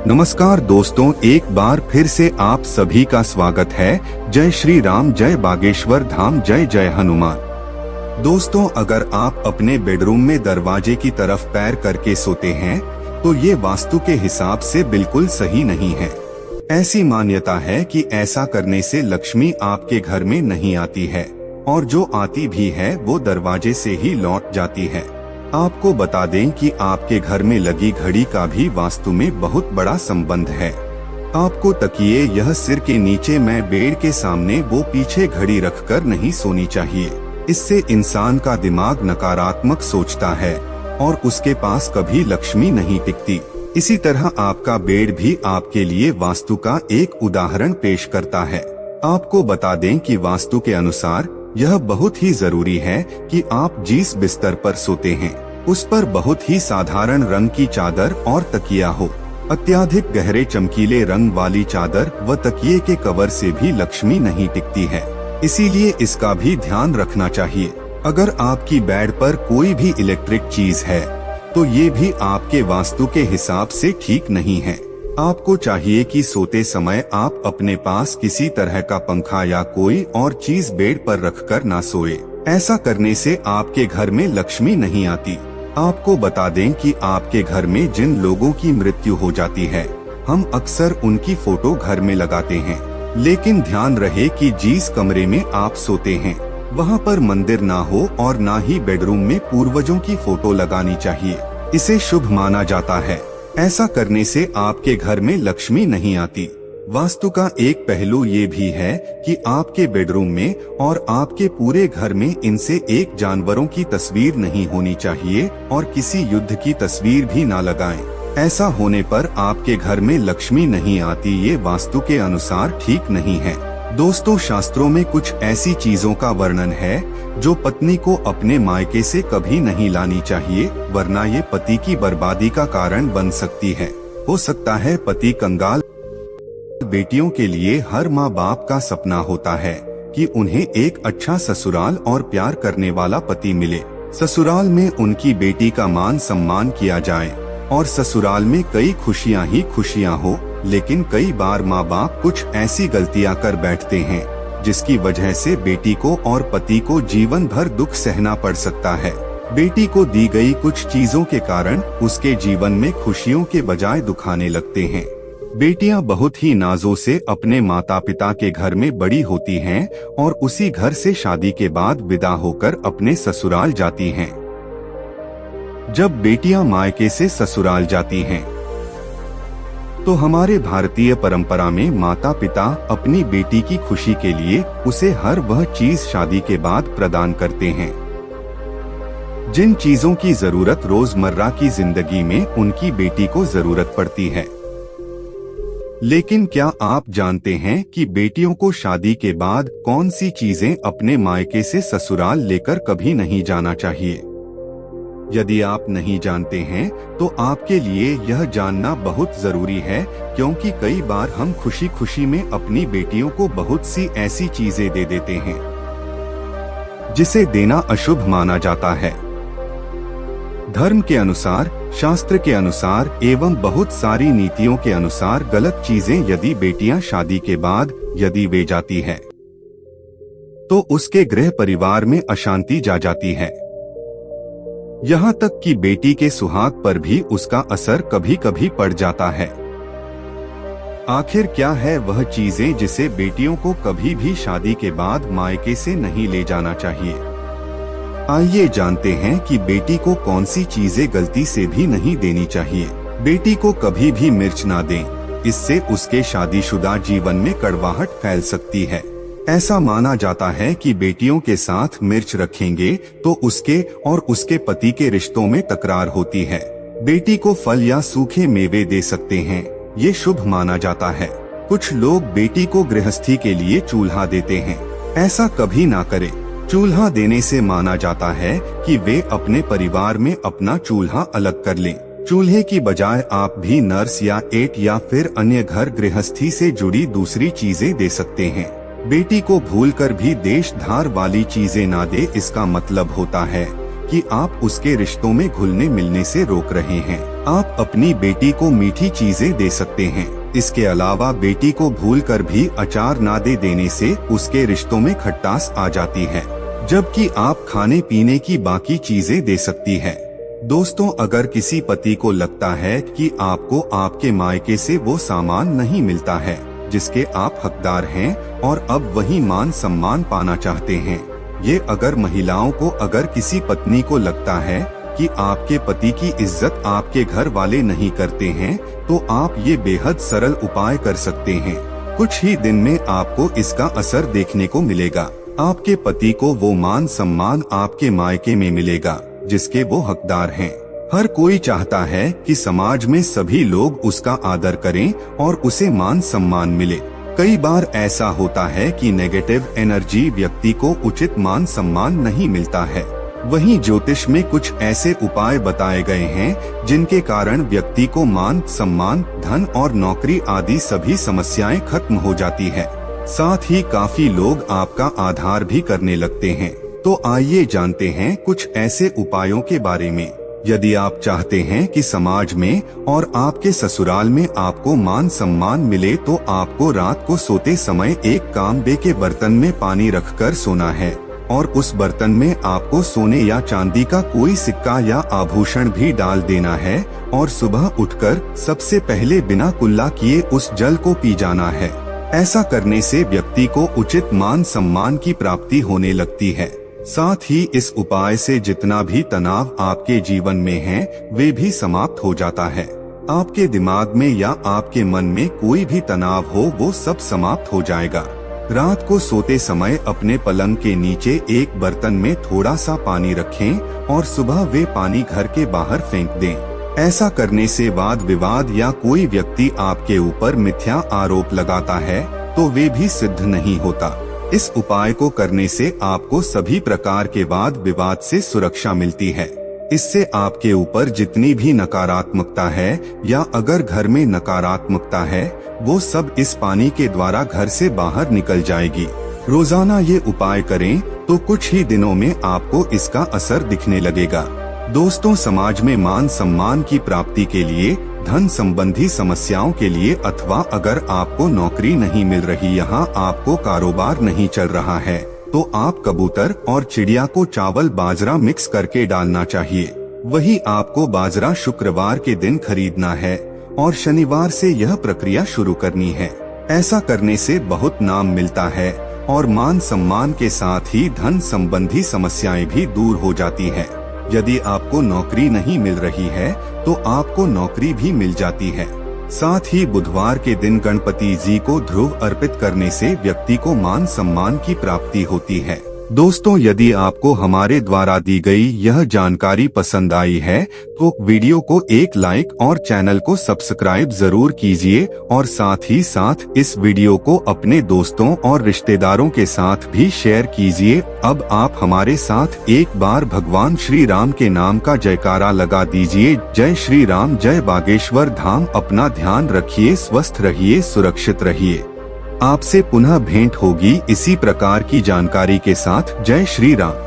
नमस्कार दोस्तों, एक बार फिर से आप सभी का स्वागत है। जय श्री राम, जय बागेश्वर धाम, जय जय हनुमान। दोस्तों, अगर आप अपने बेडरूम में दरवाजे की तरफ पैर करके सोते हैं तो ये वास्तु के हिसाब से बिल्कुल सही नहीं है। ऐसी मान्यता है कि ऐसा करने से लक्ष्मी आपके घर में नहीं आती है और जो आती भी है वो दरवाजे से ही लौट जाती है। आपको बता दें कि आपके घर में लगी घड़ी का भी वास्तु में बहुत बड़ा संबंध है। आपको तकिए यह सिर के नीचे में बेड के सामने वो पीछे घड़ी रखकर नहीं सोनी चाहिए। इससे इंसान का दिमाग नकारात्मक सोचता है और उसके पास कभी लक्ष्मी नहीं टिकती। इसी तरह आपका बेड भी आपके लिए वास्तु का एक उदाहरण पेश करता है। आपको बता दें कि वास्तु के अनुसार यह बहुत ही जरूरी है कि आप जिस बिस्तर पर सोते हैं उस पर बहुत ही साधारण रंग की चादर और तकिया हो। अत्यधिक गहरे चमकीले रंग वाली चादर व तकिए के कवर से भी लक्ष्मी नहीं टिकती है, इसीलिए इसका भी ध्यान रखना चाहिए। अगर आपकी बेड पर कोई भी इलेक्ट्रिक चीज है तो ये भी आपके वास्तु के हिसाब से ठीक नहीं है। आपको चाहिए कि सोते समय आप अपने पास किसी तरह का पंखा या कोई और चीज बेड पर रखकर ना सोए। ऐसा करने से आपके घर में लक्ष्मी नहीं आती। आपको बता दें कि आपके घर में जिन लोगों की मृत्यु हो जाती है हम अक्सर उनकी फोटो घर में लगाते हैं, लेकिन ध्यान रहे कि जिस कमरे में आप सोते हैं वहां पर मंदिर ना हो और ना ही बेडरूम में पूर्वजों की फोटो लगानी चाहिए। इसे शुभ माना जाता है। ऐसा करने से आपके घर में लक्ष्मी नहीं आती। वास्तु का एक पहलू ये भी है कि आपके बेडरूम में और आपके पूरे घर में इनसे एक जानवरों की तस्वीर नहीं होनी चाहिए और किसी युद्ध की तस्वीर भी ना लगाएं। ऐसा होने पर आपके घर में लक्ष्मी नहीं आती। ये वास्तु के अनुसार ठीक नहीं है। दोस्तों, शास्त्रों में कुछ ऐसी चीजों का वर्णन है जो पत्नी को अपने मायके से कभी नहीं लानी चाहिए, वरना ये पति की बर्बादी का कारण बन सकती है। हो सकता है पति कंगाल। बेटियों के लिए हर माँ बाप का सपना होता है कि उन्हें एक अच्छा ससुराल और प्यार करने वाला पति मिले। ससुराल में उनकी बेटी का मान सम्मान किया जाए और ससुराल में कई खुशियाँ ही खुशियाँ हो। लेकिन कई बार माँ बाप कुछ ऐसी गलतियाँ कर बैठते हैं जिसकी वजह से बेटी को और पति को जीवन भर दुख सहना पड़ सकता है। बेटी को दी गई कुछ चीजों के कारण उसके जीवन में खुशियों के बजाय दुखाने लगते हैं। बेटियां बहुत ही नाजों से अपने माता पिता के घर में बड़ी होती हैं और उसी घर से शादी के बाद विदा होकर अपने ससुराल जाती हैं। जब बेटियां मायके से ससुराल जाती हैं तो हमारे भारतीय परंपरा में माता पिता अपनी बेटी की खुशी के लिए उसे हर वह चीज शादी के बाद प्रदान करते हैं जिन चीजों की जरूरत रोजमर्रा की जिंदगी में उनकी बेटी को जरूरत पड़ती है। लेकिन क्या आप जानते हैं कि बेटियों को शादी के बाद कौन सी चीजें अपने मायके से ससुराल लेकर कभी नहीं जाना चाहिए? यदि आप नहीं जानते हैं तो आपके लिए यह जानना बहुत जरूरी है, क्योंकि कई बार हम खुशी खुशी में अपनी बेटियों को बहुत सी ऐसी चीजें दे देते हैं जिसे देना अशुभ माना जाता है। धर्म के अनुसार, शास्त्र के अनुसार एवं बहुत सारी नीतियों के अनुसार गलत चीजें यदि बेटियां शादी के बाद यदि वे जाती है तो उसके गृह परिवार में अशांति जा जाती है। यहाँ तक कि बेटी के सुहाग पर भी उसका असर कभी कभी पड़ जाता है। आखिर क्या है वह चीजें जिसे बेटियों को कभी भी शादी के बाद मायके से नहीं ले जाना चाहिए? आइए जानते हैं कि बेटी को कौन सी चीजें गलती से भी नहीं देनी चाहिए। बेटी को कभी भी मिर्च ना दें, इससे उसके शादीशुदा जीवन में कड़वाहट फैल सकती है। ऐसा माना जाता है कि बेटियों के साथ मिर्च रखेंगे तो उसके और उसके पति के रिश्तों में तकरार होती है। बेटी को फल या सूखे मेवे दे सकते हैं, ये शुभ माना जाता है। कुछ लोग बेटी को गृहस्थी के लिए चूल्हा देते हैं, ऐसा कभी ना करें। चूल्हा देने से माना जाता है कि वे अपने परिवार में अपना चूल्हा अलग कर लें। चूल्हे की बजाय आप भी नर्स या एट या फिर अन्य घर गृहस्थी से जुड़ी दूसरी चीजें दे सकते हैं। बेटी को भूलकर भी देश धार वाली चीजें ना दे, इसका मतलब होता है कि आप उसके रिश्तों में घुलने मिलने से रोक रहे हैं। आप अपनी बेटी को मीठी चीजें दे सकते हैं। इसके अलावा बेटी को भूलकर भी अचार ना दे देने से उसके रिश्तों में खटास आ जाती है, जबकि आप खाने पीने की बाकी चीजें दे सकती है। दोस्तों, अगर किसी पति को लगता है कि आपको आपके मायके से वो सामान नहीं मिलता है जिसके आप हकदार हैं और अब वही मान सम्मान पाना चाहते हैं, ये अगर महिलाओं को अगर किसी पत्नी को लगता है कि आपके पति की इज्जत आपके घर वाले नहीं करते हैं, तो आप ये बेहद सरल उपाय कर सकते हैं। कुछ ही दिन में आपको इसका असर देखने को मिलेगा। आपके पति को वो मान सम्मान आपके मायके में मिलेगा जिसके वो हकदार हैं। हर कोई चाहता है कि समाज में सभी लोग उसका आदर करें और उसे मान सम्मान मिले। कई बार ऐसा होता है कि नेगेटिव एनर्जी व्यक्ति को उचित मान सम्मान नहीं मिलता है। वहीं ज्योतिष में कुछ ऐसे उपाय बताए गए हैं जिनके कारण व्यक्ति को मान सम्मान, धन और नौकरी आदि सभी समस्याएं खत्म हो जाती है। साथ ही काफी लोग आपका आधार भी करने लगते हैं। तो आइए जानते हैं कुछ ऐसे उपायों के बारे में। यदि आप चाहते हैं कि समाज में और आपके ससुराल में आपको मान सम्मान मिले, तो आपको रात को सोते समय एक तांबे के बर्तन में पानी रखकर सोना है और उस बर्तन में आपको सोने या चांदी का कोई सिक्का या आभूषण भी डाल देना है और सुबह उठकर सबसे पहले बिना कुल्ला किए उस जल को पी जाना है। ऐसा करने से व्यक्ति को उचित मान सम्मान की प्राप्ति होने लगती है। साथ ही इस उपाय से जितना भी तनाव आपके जीवन में है वे भी समाप्त हो जाता है। आपके दिमाग में या आपके मन में कोई भी तनाव हो वो सब समाप्त हो जाएगा। रात को सोते समय अपने पलंग के नीचे एक बर्तन में थोड़ा सा पानी रखें और सुबह वे पानी घर के बाहर फेंक दें। ऐसा करने से वाद विवाद या कोई व्यक्ति आपके ऊपर मिथ्या आरोप लगाता है तो वे भी सिद्ध नहीं होता। इस उपाय को करने से आपको सभी प्रकार के वाद विवाद से सुरक्षा मिलती है। इससे आपके ऊपर जितनी भी नकारात्मकता है या अगर घर में नकारात्मकता है वो सब इस पानी के द्वारा घर से बाहर निकल जाएगी। रोजाना ये उपाय करें तो कुछ ही दिनों में आपको इसका असर दिखने लगेगा। दोस्तों, समाज में मान सम्मान की प्राप्ति के लिए, धन संबंधी समस्याओं के लिए अथवा अगर आपको नौकरी नहीं मिल रही, यहाँ आपको कारोबार नहीं चल रहा है, तो आप कबूतर और चिड़िया को चावल बाजरा मिक्स करके डालना चाहिए। वही आपको बाजरा शुक्रवार के दिन खरीदना है और शनिवार से यह प्रक्रिया शुरू करनी है। ऐसा करने से बहुत नाम मिलता है और मान सम्मान के साथ ही धन संबंधी समस्याएं भी दूर हो जाती हैं। यदि आपको नौकरी नहीं मिल रही है तो आपको नौकरी भी मिल जाती है। साथ ही बुधवार के दिन गणपति जी को ध्रुव अर्पित करने से व्यक्ति को मान सम्मान की प्राप्ति होती है। दोस्तों, यदि आपको हमारे द्वारा दी गई यह जानकारी पसंद आई है तो वीडियो को एक लाइक और चैनल को सब्सक्राइब जरूर कीजिए और साथ ही साथ इस वीडियो को अपने दोस्तों और रिश्तेदारों के साथ भी शेयर कीजिए। अब आप हमारे साथ एक बार भगवान श्री राम के नाम का जयकारा लगा दीजिए। जय श्री राम, जय बागेश्वर धाम। अपना ध्यान रखिए, स्वस्थ रहिए, सुरक्षित रहिए। आपसे पुनः भेंट होगी इसी प्रकार की जानकारी के साथ। जय श्री राम।